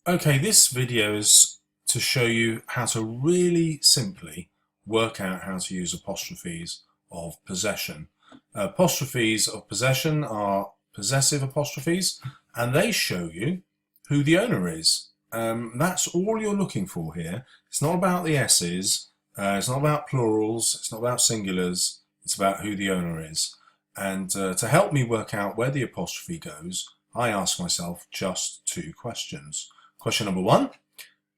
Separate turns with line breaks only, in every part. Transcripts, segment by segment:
Okay, this video is to show you how to really simply work out how to use apostrophes of possession. Apostrophes of possession are possessive apostrophes, and they show you who the owner is. That's all you're looking for here. It's not about the S's, it's not about plurals, it's not about singulars, it's about who the owner is. And to help me work out where the apostrophe goes, I ask myself just two questions. Question number one,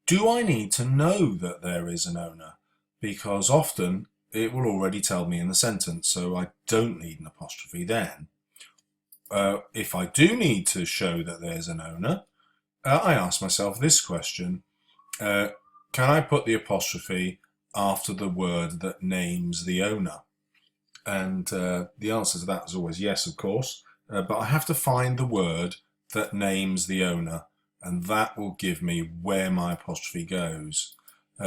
do I need to know that there is an owner? Because often it will already tell me in the sentence, so I don't need an apostrophe then. If I do need to show that there's an owner, I ask myself this question, can I put the apostrophe after the word that names the owner? And the answer to that is always yes, of course, but I have to find the word that names the owner, and that will give me where my apostrophe goes.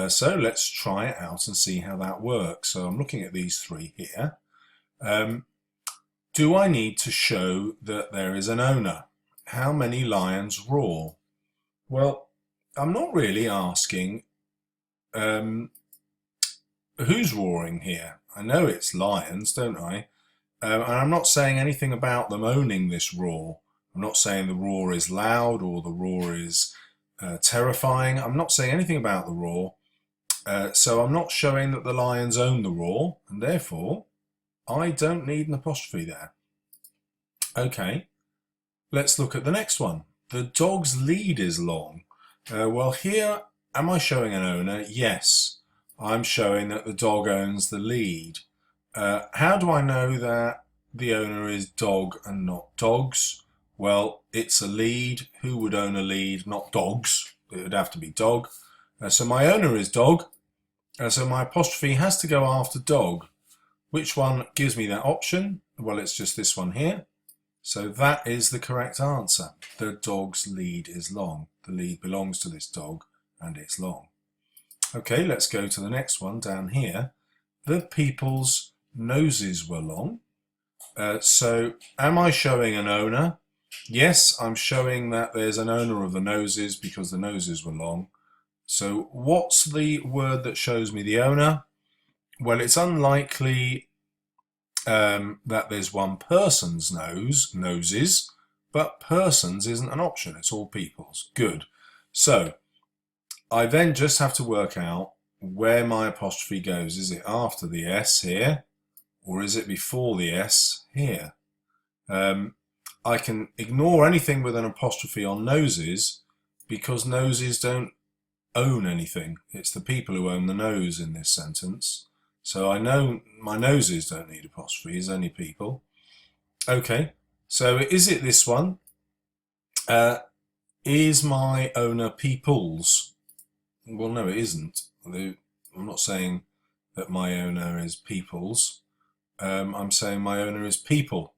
So let's try it out and see how that works. So I'm looking at these three here. Do I need to show that there is an owner? How many lions roar? Well, I'm not really asking who's roaring here. I know it's lions, don't I? And I'm not saying anything about them owning this roar. I'm not saying the roar is loud or the roar is terrifying. I'm not saying anything about the roar. So I'm not showing that the lions own the roar, and therefore I don't need an apostrophe there. Okay, let's look at the next one. The dog's lead is long. Well, here, am I showing an owner? Yes, I'm showing that the dog owns the lead. How do I know that the owner is dog and not dogs? Well, it's a lead. Who would own a lead? Not dogs. It would have to be dog. So my owner is dog. So my apostrophe has to go after dog. Which one gives me that option? Well, it's just this one here. So that is the correct answer. The dog's lead is long. The lead belongs to this dog and it's long. Okay, let's go to the next one down here. The people's noses were long. So am I showing an owner? Yes, I'm showing that there's an owner of the noses because the noses were long. So what's the word that shows me the owner? Well, it's unlikely that there's one person's noses, but persons isn't an option. It's all people's. Good. So I then just have to work out where my apostrophe goes. Is it after the S here, or is it before the S here? I can ignore anything with an apostrophe on noses because noses don't own anything. It's the people who own the nose in this sentence. So I know my noses don't need apostrophes, only people. Okay, so is it this one? Is my owner people's? Well, no, it isn't. I'm not saying that my owner is people's. I'm saying my owner is people.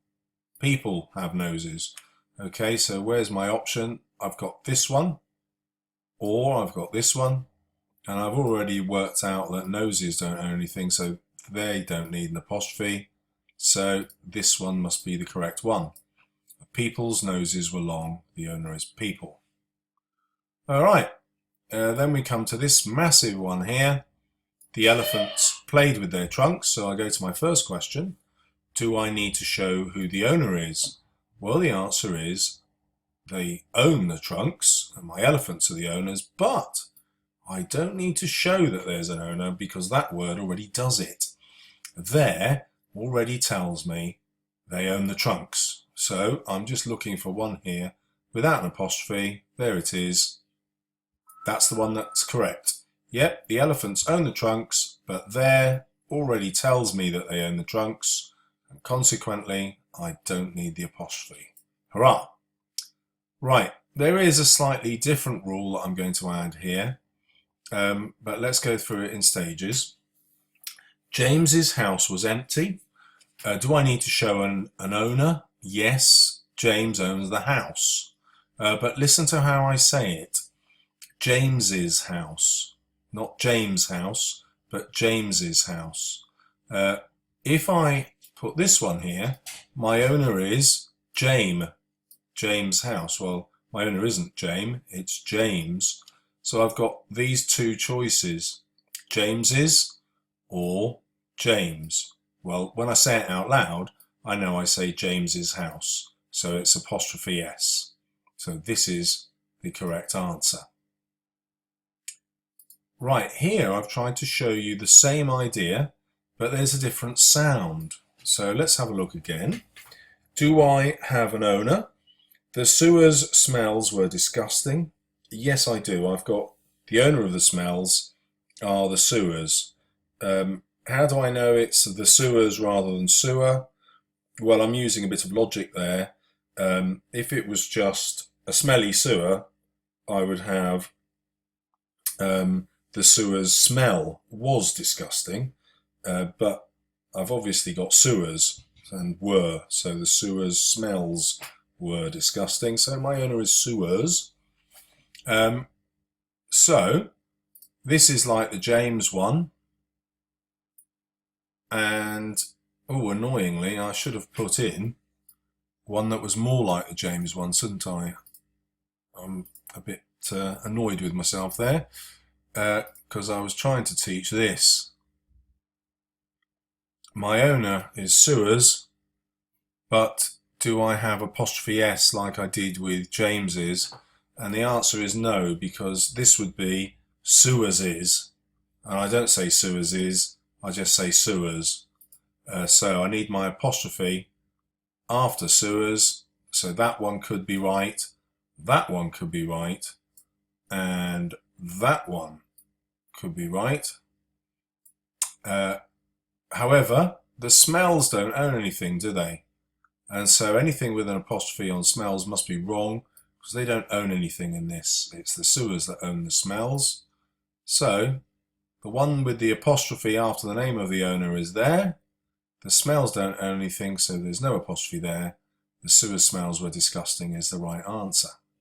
People have noses. Okay, so where's my option? I've got this one, or I've got this one, and I've already worked out that noses don't own anything, so they don't need an apostrophe. So this one must be the correct one. People's noses were long. The owner is people. All right, then we come to this massive one here. The elephants played with their trunks, so I go to my first question. Do I need to show who the owner is? Well, the answer is they own the trunks, and my elephants are the owners, but I don't need to show that there's an owner because that word already does it. There already tells me they own the trunks. So I'm just looking for one here without an apostrophe. There it is. That's the one that's correct. Yep, the elephants own the trunks, but there already tells me that they own the trunks, and consequently, I don't need the apostrophe. Hurrah! Right, there is a slightly different rule that I'm going to add here, but let's go through it in stages. James's house was empty. Do I need to show an owner? Yes, James owns the house. But listen to how I say it. James's house. Not James' house, but James's house. If I put this one here, my owner is James' house. Well, My owner isn't James, it's James. So I've got these two choices, James's or James. Well, when I say it out loud, I know I say James's house. So it's apostrophe S. So this is the correct answer. Right, here I've tried to show you the same idea, but there's a different sound. So let's have a look again. Do I have an owner? The sewer's smells were disgusting. Yes, I do. I've got the owner of the smells are the sewers. How do I know it's the sewers rather than sewer? Well, I'm using a bit of logic there. If it was just a smelly sewer, I would have the sewer's smell was disgusting, but I've obviously got sewers and were, so the sewer's smells were disgusting. So my owner is sewers. So this is like the James one, and oh, annoyingly, I should have put in one that was more like the James one, shouldn't I? I'm a bit annoyed with myself there, because I was trying to teach this. My owner is sewers, but do I have apostrophe S like I did with James's? And the answer is no, because this would be sewers is, and I don't say sewers is, I just say sewers. So I need my apostrophe after sewers, so that one could be right, that one could be right, and that one could be right. However, the smells don't own anything, do they? And so anything with an apostrophe on smells must be wrong, because they don't own anything in this. It's the sewers that own the smells. So the one with the apostrophe after the name of the owner is there. The smells don't own anything, so there's no apostrophe there. The sewer smells were disgusting is the right answer.